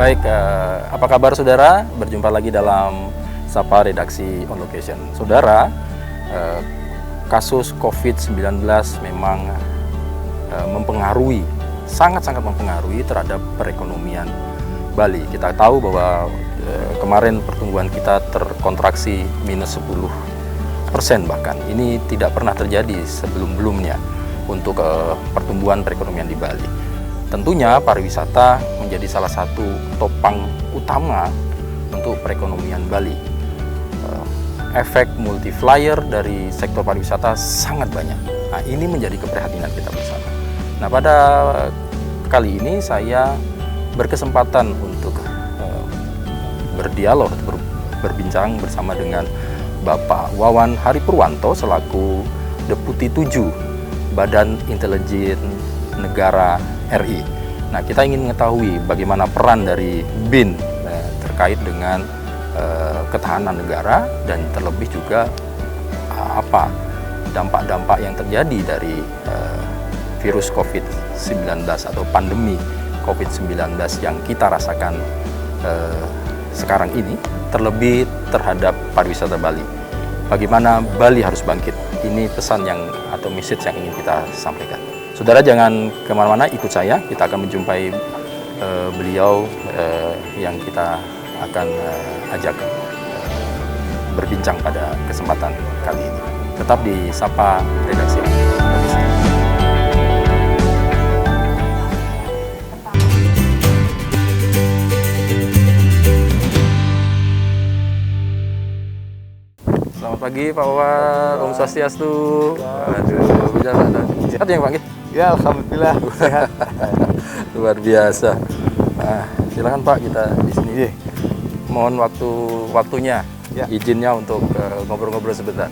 Baik, apa kabar saudara? Berjumpa lagi dalam Sapa Redaksi On Location. Saudara, kasus COVID-19 memang sangat-sangat mempengaruhi terhadap perekonomian Bali. Kita tahu bahwa kemarin pertumbuhan kita terkontraksi minus 10% bahkan. Ini tidak pernah terjadi sebelum-belumnya untuk pertumbuhan perekonomian di Bali. Tentunya pariwisata menjadi salah satu topang utama untuk perekonomian Bali. Efek multiplier dari sektor pariwisata sangat banyak. Nah, ini menjadi keprihatinan kita bersama. Nah, pada kali ini saya berkesempatan untuk berdialog, berbincang bersama dengan Bapak Wawan Hari Purwanto selaku Deputi 7 Badan Intelijen Negara RI. Nah, kita ingin mengetahui bagaimana peran dari BIN terkait dengan ketahanan negara dan terlebih juga apa dampak-dampak yang terjadi dari virus COVID-19 atau pandemi COVID-19 yang kita rasakan sekarang ini, terlebih terhadap pariwisata Bali. Bagaimana Bali harus bangkit? Ini pesan atau message yang ingin kita sampaikan. Saudara jangan kemana-mana, ikut saya. Kita akan menjumpai beliau yang kita akan ajak berbincang pada kesempatan kali ini. Tetap di Sapa Redaksi. Selamat pagi Pak Wawan, Om Swastiastu. Aduh, sehat ya Pak? Ya, alhamdulillah sehat. Luar biasa. Nah, silakan Pak, kita di sini. Mohon waktunya, izinnya untuk ngobrol-ngobrol sebentar.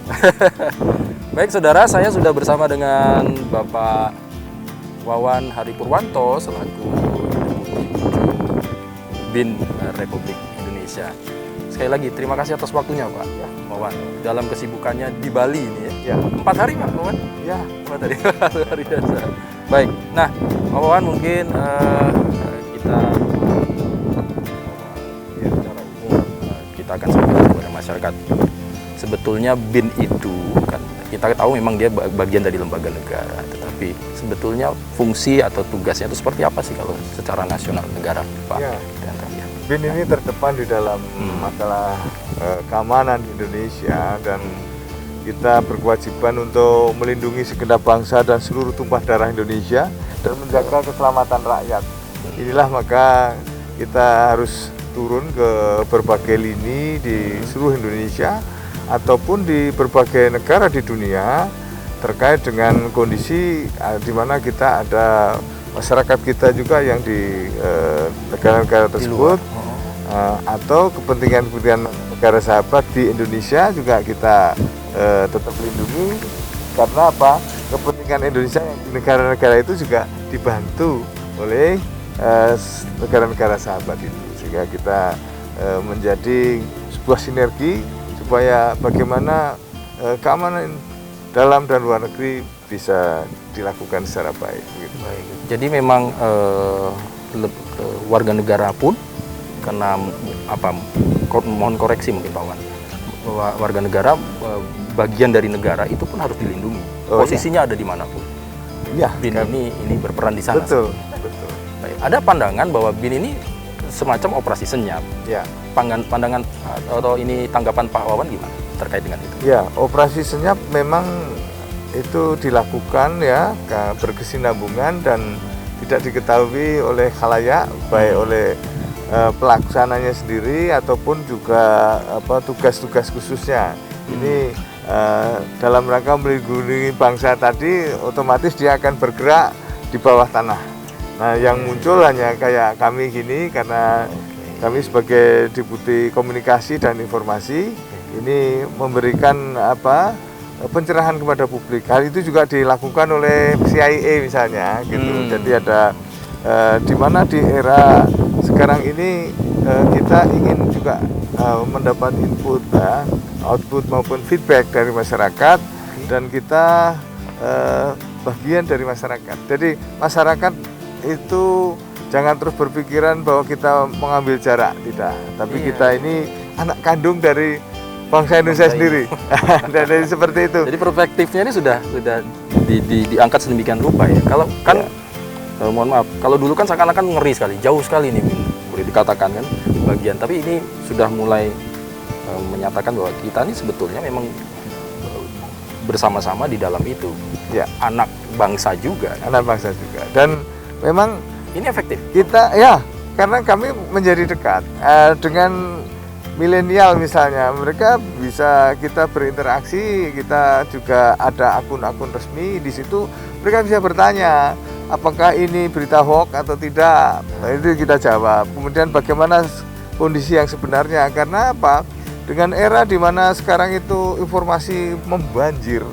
Baik saudara, saya sudah bersama dengan Bapak Wawan Hari Purwanto selaku BIN Republik Indonesia. Sekali lagi terima kasih atas waktunya Pak Wawan dalam kesibukannya di Bali ini ya. 4 hari Pak Wawan? Ya, 4 hari. Luar biasa. Baik, nah Pak Wawan mungkin kita secara umum kita akan sampaikan kepada masyarakat. Sebetulnya BIN itu kan kita tahu memang dia bagian dari lembaga negara, tetapi sebetulnya fungsi atau tugasnya itu seperti apa sih kalau secara nasional negara Pak? Ya. BIN ini terdepan di dalam masalah keamanan di Indonesia, dan kita berkewajiban untuk melindungi segenap bangsa dan seluruh tumpah darah Indonesia dan menjaga keselamatan rakyat. Inilah maka kita harus turun ke berbagai lini di seluruh Indonesia ataupun di berbagai negara di dunia terkait dengan kondisi di mana kita ada masyarakat kita juga yang di negara-negara tersebut atau kepentingan-kepentingan negara sahabat di Indonesia juga kita tetap lindungi, karena apa? Kepentingan Indonesia yang di negara-negara itu juga dibantu oleh negara-negara sahabat itu, sehingga kita menjadi sebuah sinergi supaya bagaimana keamanan dalam dan luar negeri bisa dilakukan secara baik. Gitu. Baik. Jadi memang warga negara pun karena mohon koreksi mungkin Pak Wan, bahwa warga negara bagian dari negara itu pun harus dilindungi. Posisinya ada di manapun. Ya, BIN kan. ini berperan di sana. Betul. Baik. Ada pandangan bahwa BIN ini semacam operasi senyap. Ya. Pandangan atau ini tanggapan Pak Wawan gimana terkait dengan itu? Ya, operasi senyap memang itu dilakukan ya berkesinambungan dan tidak diketahui oleh khalayak, baik oleh pelaksananya sendiri ataupun juga tugas-tugas khususnya. Ini dalam rangka melindungi bangsa tadi, otomatis dia akan bergerak di bawah tanah. Nah, yang muncul hanya kayak kami gini, karena kami sebagai Deputi Komunikasi dan Informasi ini memberikan pencerahan kepada publik. Hal itu juga dilakukan oleh CIA misalnya, gitu. Jadi ada di mana di era sekarang ini kita ingin juga mendapat input, output maupun feedback dari masyarakat, dan kita bagian dari masyarakat. Jadi masyarakat itu jangan terus berpikiran bahwa kita mengambil jarak, tidak. Tapi kita ini anak kandung dari bangsa Indonesia sendiri. Dan dari seperti itu. Jadi perspektifnya ini sudah diangkat sedemikian rupa ya. Kalau kan mohon maaf, kalau dulu kan seakan-akan ngeri sekali, jauh sekali nih boleh dikatakan kan bagian. Tapi ini sudah mulai menyatakan bahwa kita ini sebetulnya memang bersama-sama di dalam itu. Ya, anak bangsa juga. Anak bangsa juga. Dan memang ini efektif. Kita karena kami menjadi dekat dengan milenial misalnya, mereka bisa kita berinteraksi, kita juga ada akun-akun resmi di situ, mereka bisa bertanya apakah ini berita hoax atau tidak. Nah, itu kita jawab. Kemudian bagaimana kondisi yang sebenarnya, karena apa? Dengan era di mana sekarang itu informasi membanjir,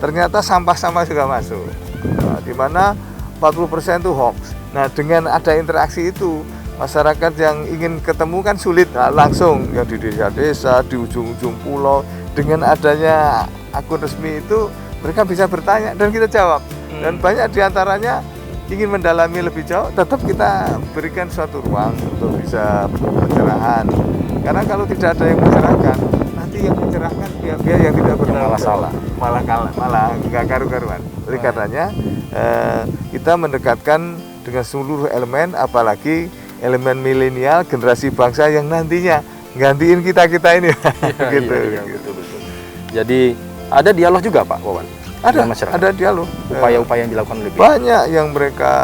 ternyata sampah-sampah juga masuk. Nah, di mana 40% itu hoax. Nah, dengan ada interaksi itu, masyarakat yang ingin ketemu kan sulit, langsung yang di desa-desa, di ujung-ujung pulau, dengan adanya akun resmi itu mereka bisa bertanya dan kita jawab. Dan banyak diantaranya ingin mendalami lebih jauh, tetap kita berikan suatu ruang untuk bisa pencerahan. Karena kalau tidak ada yang mencerahkan, nanti yang mencerahkan pihak-pihak yang tidak malah salah, malah nggak karu-karuan. Oleh karenanya kita mendekatkan dengan seluruh elemen, apalagi elemen milenial, generasi bangsa yang nantinya gantiin kita ini. Gitu. Betul. Jadi ada dialog juga Pak Wawan? Ada dialog. Upaya-upaya yang dilakukan lebih banyak yang mereka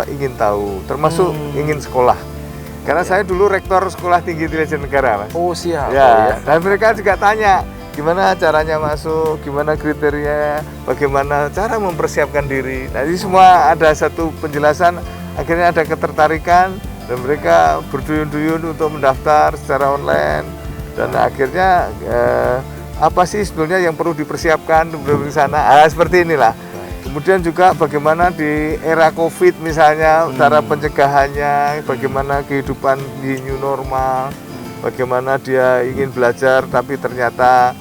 ingin tahu, termasuk ingin sekolah. Karena saya dulu rektor Sekolah Tinggi Intelijen Negara, Mas. Oh siap. Ya, dan mereka juga tanya gimana caranya masuk, gimana kriteria, bagaimana cara mempersiapkan diri. Nah, ini semua ada satu penjelasan, akhirnya ada ketertarikan dan mereka berduyun-duyun untuk mendaftar secara online. Dan akhirnya apa sih sebetulnya yang perlu dipersiapkan di sana? Seperti inilah. Kemudian juga bagaimana di era COVID misalnya, cara pencegahannya, bagaimana kehidupan di new normal, bagaimana dia ingin belajar tapi ternyata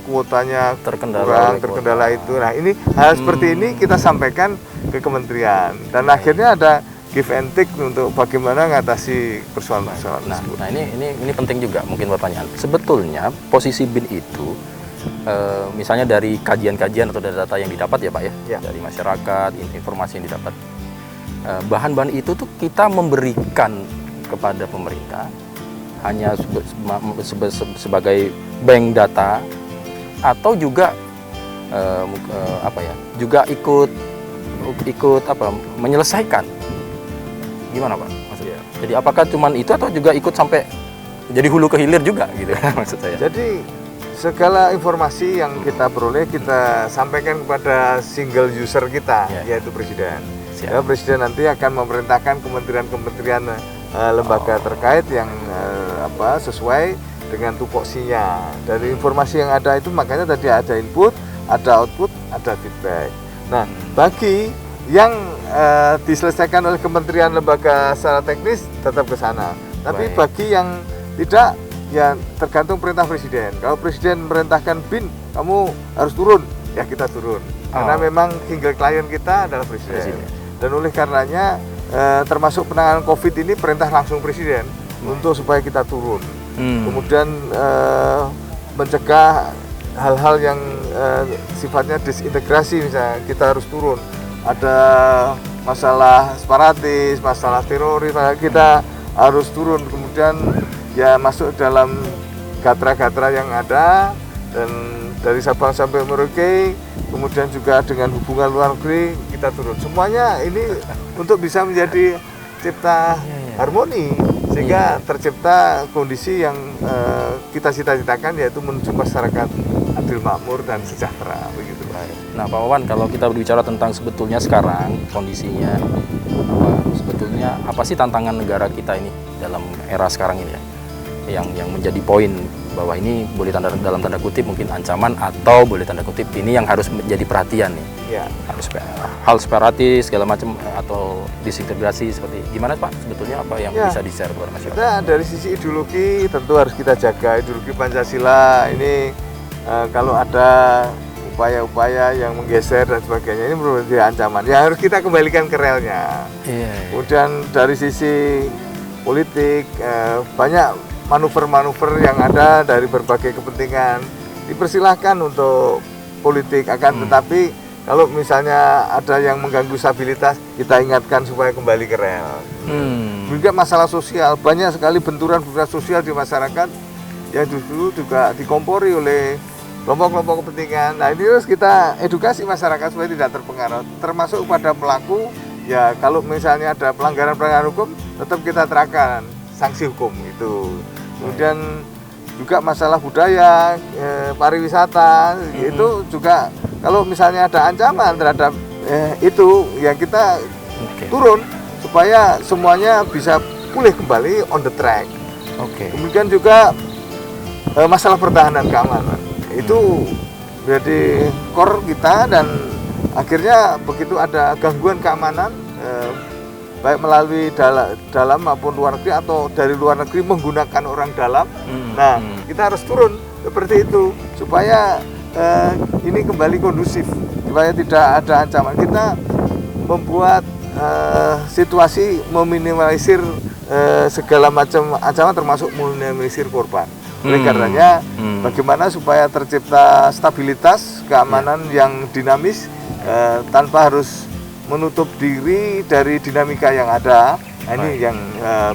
kuotanya terkendala itu. Nah, ini hal seperti ini kita sampaikan ke kementerian dan akhirnya ada give and take untuk bagaimana mengatasi persoalan-persoalan tersebut. Nah, ini penting juga mungkin pertanyaan. Sebetulnya posisi BIN itu misalnya dari kajian-kajian atau data yang didapat ya Pak ya, dari masyarakat, informasi yang didapat, bahan-bahan itu tuh kita memberikan kepada pemerintah hanya sebagai bank data atau juga juga ikut menyelesaikan, gimana Pak maksudnya? Jadi apakah cuman itu atau juga ikut sampai jadi hulu ke hilir juga gitu maksud saya? Jadi segala informasi yang kita peroleh kita sampaikan kepada single user kita, yaitu Presiden. Ya, Presiden nanti akan memerintahkan kementerian-kementerian lembaga terkait yang sesuai dengan tupoksinya. Dari informasi yang ada itu makanya tadi ada input, ada output, ada feedback. Nah, bagi yang diselesaikan oleh kementerian lembaga secara teknis tetap ke sana. Tapi bagi yang tidak, ya tergantung perintah Presiden. Kalau Presiden merintahkan BIN, kamu harus turun, ya kita turun. Karena memang single klien kita adalah Presiden. Dan oleh karenanya termasuk penanganan COVID ini perintah langsung Presiden untuk supaya kita turun. Kemudian mencegah hal-hal yang sifatnya disintegrasi, misalnya kita harus turun. Ada masalah separatis, masalah teroris, kita harus turun. Kemudian ya masuk dalam gatra-gatra yang ada, dan dari Sabang sampai Merauke, kemudian juga dengan hubungan luar negeri kita turun. Semuanya ini untuk bisa menjadi cipta harmoni, sehingga tercipta kondisi yang kita cita-citakan, yaitu menuju masyarakat adil, makmur, dan sejahtera, begitu. Nah Pak Wawan, kalau kita berbicara tentang sebetulnya sekarang kondisinya, sebetulnya apa sih tantangan negara kita ini dalam era sekarang ini ya, yang menjadi poin bahwa ini boleh dalam tanda kutip mungkin ancaman, atau boleh tanda kutip ini yang harus menjadi perhatian nih, harus hal separatis segala macam atau disintegrasi, seperti gimana Pak sebetulnya, apa yang bisa di-share kepada masyarakat? Kita dari sisi ideologi tentu harus kita jaga ideologi Pancasila ini. Kalau ada upaya-upaya yang menggeser dan sebagainya ini merupakan ancaman. Ya harus kita kembalikan ke relnya. Kemudian dari sisi politik banyak manuver-manuver yang ada dari berbagai kepentingan. Dipersilahkan untuk politik tetapi kalau misalnya ada yang mengganggu stabilitas, kita ingatkan supaya kembali ke rel. Juga masalah sosial, banyak sekali benturan-benturan sosial di masyarakat yang justru juga dikompori oleh kelompok-kelompok kepentingan. Nah ini harus kita edukasi masyarakat supaya tidak terpengaruh, termasuk pada pelaku. Ya kalau misalnya ada pelanggaran-pelanggaran hukum, tetap kita terapkan sanksi hukum itu. Kemudian juga masalah budaya, pariwisata, itu juga kalau misalnya ada ancaman terhadap itu, ya kita turun supaya semuanya bisa pulih kembali on the track. Kemudian juga masalah pertahanan keamanan itu menjadi core kita, dan akhirnya begitu ada gangguan keamanan baik melalui dalam maupun luar negeri atau dari luar negeri menggunakan orang dalam, nah kita harus turun seperti itu supaya ini kembali kondusif, supaya tidak ada ancaman. Kita membuat situasi meminimalisir segala macam ancaman, termasuk meminimalisir korban. Oleh karenanya, bagaimana supaya tercipta stabilitas keamanan yang dinamis tanpa harus menutup diri dari dinamika yang ada. Nah, ini yang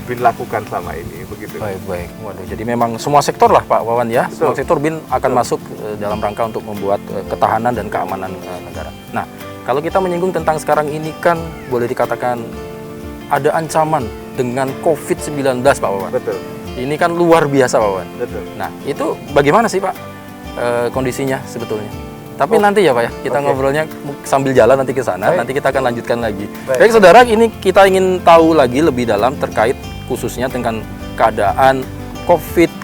BIN lakukan selama ini, begitu. Baik. Waduh, jadi memang semua sektor lah Pak Wawan ya. Semua sektor BIN akan masuk dalam rangka untuk membuat ketahanan dan keamanan negara. Nah, kalau kita menyinggung tentang sekarang ini kan boleh dikatakan ada ancaman dengan COVID-19 Pak Wawan. Betul. Ini kan luar biasa Pak Wawan. Betul. Nah, itu bagaimana sih Pak kondisinya sebetulnya? Tapi nanti ya Pak ya, kita ngobrolnya sambil jalan nanti ke sana, nanti kita akan lanjutkan lagi. Baik saudara, ini kita ingin tahu lagi lebih dalam terkait khususnya dengan keadaan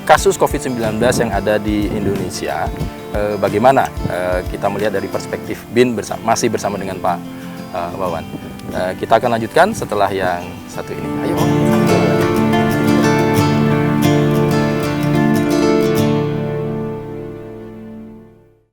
kasus COVID-19 yang ada di Indonesia. Bagaimana kita melihat dari perspektif BIN masih bersama dengan Pak Wawan. Kita akan lanjutkan setelah yang satu ini. Ayo.